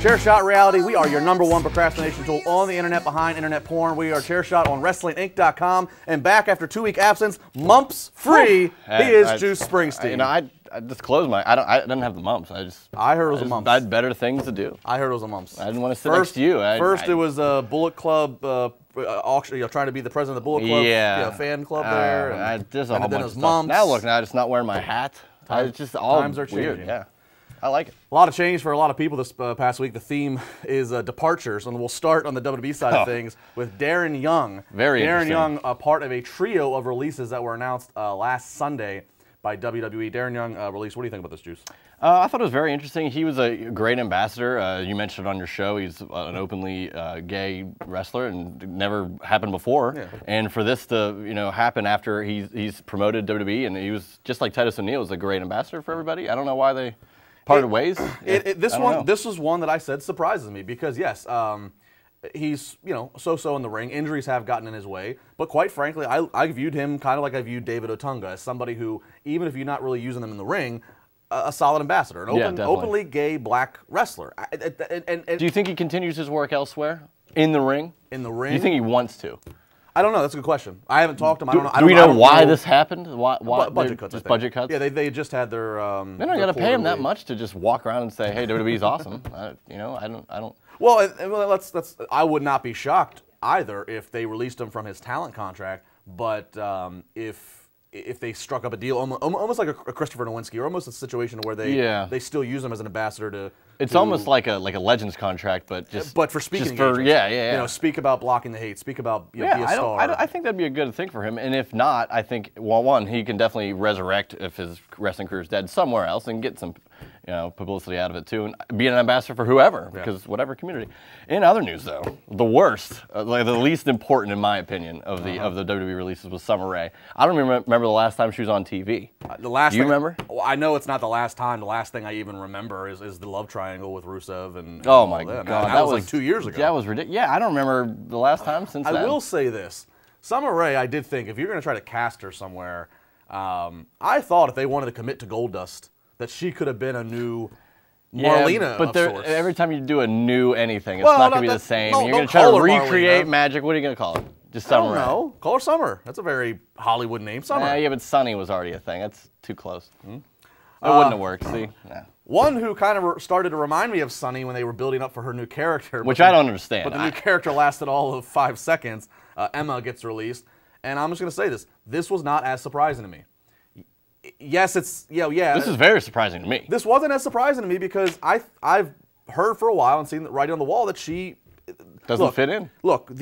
Chairshot Reality, we are your #1 procrastination tool on the internet behind internet porn. We are Chairshot on WrestlingInc.com, and back after 2-week absence, mumps free. He is Juice Springsteen. You know, I disclosed I didn't have the mumps. I heard it was a mumps. I had better things to do. I heard it was a mumps. I didn't want to sit next to you. First, it was a Bullet Club auction. Trying to be the president of the Bullet Club fan club there. There's a whole bunch of stuff. Mumps. Now look, I'm just not wearing my hat. It's just all times are weird. changing. Yeah. I like it. A lot of change for a lot of people this past week. The theme is departures, and we'll start on the WWE side of things with Darren Young. Very Darren interesting. Young, a part of a trio of releases that were announced last Sunday by WWE. Darren Young release. What do you think about this, Juice? I thought it was very interesting. He was a great ambassador. You mentioned it on your show. He's an openly gay wrestler, and it never happened before. Yeah. And for this to happen after he's promoted WWE, and he was just like Titus O'Neil, was a great ambassador for everybody. I don't know why they parted ways. This was one that I said surprises me because yes, he's so-so in the ring. Injuries have gotten in his way, but quite frankly, I viewed him kind of like I viewed David Otunga, as somebody who, even if you're not really using them in the ring, a solid ambassador, an openly gay black wrestler. Do you think he continues his work elsewhere in the ring? In the ring? Do you think he wants to? I don't know. That's a good question. I haven't talked to him. I don't know. Do we know why this happened? Why budget cuts? Just budget cuts? Yeah, they just had their. They don't got to pay him that much to just walk around and say, "Hey, WWE's awesome." I don't. Well, I would not be shocked either if they released him from his talent contract. But if they struck up a deal, almost like a Christopher Nowinski, or almost a situation where they still use him as an ambassador to. It's almost like a Legends contract, but for speaking. Speak about blocking the hate. Speak about be a star. I think that'd be a good thing for him. And if not, I think one, he can definitely resurrect if his wrestling career is dead somewhere else and get some publicity out of it too, and be an ambassador for whoever, because whatever community. In other news, though, the worst, the least important in my opinion of the WWE releases was Summer Rae. I don't remember the last time she was on TV. The last. Do you remember? Well, I know it's not the last time. The last thing I even remember is the love triangle with Rusev and. Oh my God, that was like 2 years ago. That was ridiculous. Yeah, I don't remember the last time since then. I will say this: Summer Rae, I did think if you're going to try to cast her somewhere, I thought if they wanted to commit to Goldust, that she could have been a new Marlena. But of sorts. Every time you do a new anything, it's not going to be the same. You're going to try to recreate magic. What are you going to call it? Just Summer Rae. I don't know. Call her Summer. That's a very Hollywood name. Summer. Yeah, but Sunny was already a thing. That's too close. It wouldn't have worked. See. Nah. One who kind of started to remind me of Sunny when they were building up for her new character. Which I don't understand. But the new character lasted all of 5 seconds. Emma gets released. And I'm just going to say this. This was not as surprising to me. Yes, it's, This is very surprising to me. This wasn't as surprising to me because I've heard for a while and seen the writing on the wall that she... Doesn't fit in. Look,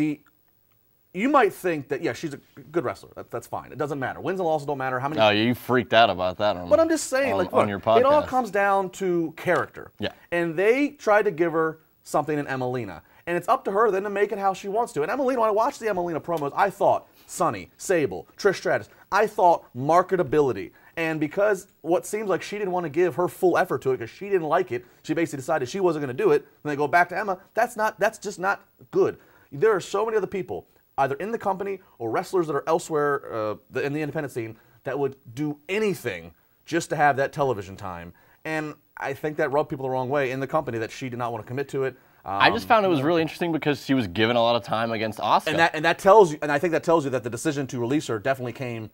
you might think that, she's a good wrestler. That's fine. It doesn't matter. Wins and losses don't matter. How many? Oh, you freaked out about that But I'm just saying, on your podcast. It all comes down to character. Yeah. And they tried to give her something in Emelina. And it's up to her then to make it how she wants to. And Emelina, when I watched the Emelina promos, I thought Sunny, Sable, Trish Stratus. I thought marketability. And because what seems like she didn't want to give her full effort to it because she didn't like it, she basically decided she wasn't going to do it. And they go back to Emma. That's just not good. There are so many other people, either in the company or wrestlers that are elsewhere in the independent scene, that would do anything just to have that television time. And I think that rubbed people the wrong way in the company that she did not want to commit to it. I just found it was really interesting because she was given a lot of time against Asuka. And that tells you, and I think that tells you that the decision to release her definitely came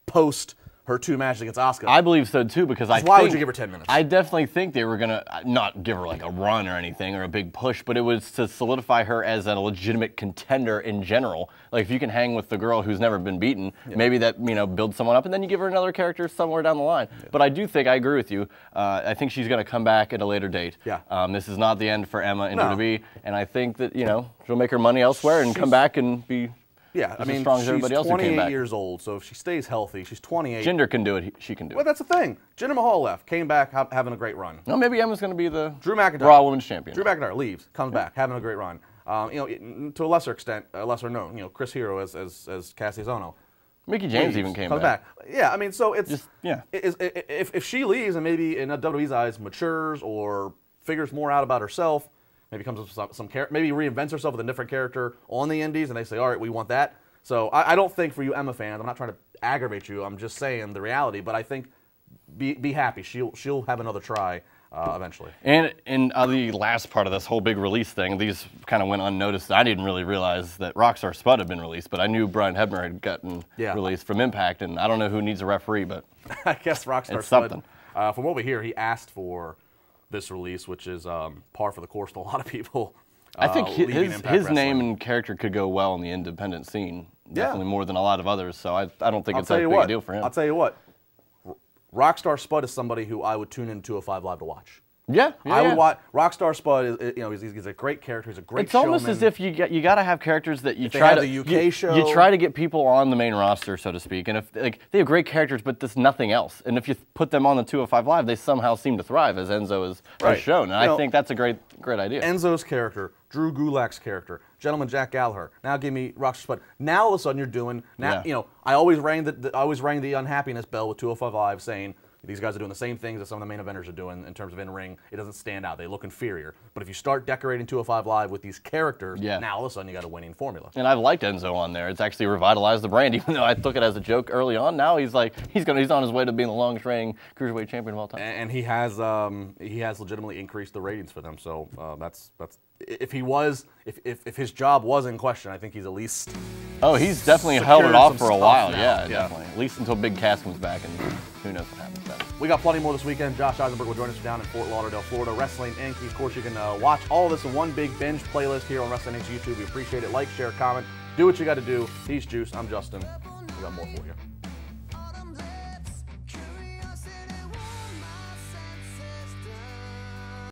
post her 2 matches against Asuka. I believe so too, because why would you give her 10 minutes? I definitely think they were gonna not give her like a run or anything or a big push, but it was to solidify her as a legitimate contender in general. Like if you can hang with the girl who's never been beaten, maybe that builds someone up, and then you give her another character somewhere down the line. But I do think I agree with you. I think she's gonna come back at a later date. Yeah. This is not the end for Emma in WWE, and I think that she'll make her money elsewhere and come back and be. Yeah, I mean, as strong as everybody else who came back. She's 28 years old, so if she stays healthy, she's 28. Jinder can do it. She can do it. Well, that's the thing. Jinder Mahal left, came back, having a great run. No, maybe Emma's going to be the Drew McIntyre, Raw Women's Champion. Drew McIntyre leaves, comes back, having a great run. To a lesser extent, lesser known, Chris Hero as Cassius Ohno. Mickey James even came back. Yeah, I mean, so it's just, if she leaves and maybe in WWE's eyes matures or figures more out about herself, maybe comes up with some maybe reinvents herself with a different character on the indies, and they say, all right, we want that. So I don't think for you Emma fans, I'm not trying to aggravate you, I'm just saying the reality, but I think be happy. She'll have another try. eventually. And in the last part of this whole big release thing, these kind of went unnoticed. I didn't really realize that Rockstar Spud had been released, but I knew Brian Hebner had gotten released from Impact, and I don't know who needs a referee, but I guess Rockstar it's Spud, something. From what we hear, he asked for this release, which is par for the course to a lot of people. I think his name Wrestling. and character could go well in the independent scene, definitely more than a lot of others, so I don't think it's that big a deal for him. I'll tell you what, Rockstar Spud is somebody who I would tune in 205 Live to watch. Yeah, I would watch Rockstar Spud. He's a great character. He's a great. It's almost as if you got to have characters that you try to the UK show. You try to get people on the main roster, so to speak. And if they have great characters, but there's nothing else. And if you put them on the 205 Live, they somehow seem to thrive, as Enzo has shown. And I think that's a great idea. Enzo's character, Drew Gulak's character, Gentleman Jack Gallagher. Now give me Rockstar Spud. Now all of a sudden you're doing. Now I always rang the unhappiness bell with 205 Live, saying these guys are doing the same things that some of the main eventers are doing in terms of in-ring. It doesn't stand out. They look inferior. But if you start decorating 205 Live with these characters, now all of a sudden you got a winning formula. And I've liked Enzo on there. It's actually revitalized the brand, even though I took it as a joke early on. Now he's on his way to being the longest reigning cruiserweight champion of all time. And he has legitimately increased the ratings for them. So that's if his job was in question, I think he's at least. Oh, he's definitely held it off for a while. Yeah, definitely. At least until Big Cass comes back, and who knows what happens then. We got plenty more this weekend. Josh Eisenberg will join us down in Fort Lauderdale, Florida. Wrestling Inc. Of course, you can watch all of this in one big binge playlist here on Wrestling Inc.'s YouTube. We appreciate it. Like, share, comment. Do what you got to do. He's Juice. I'm Justin. We got more for you.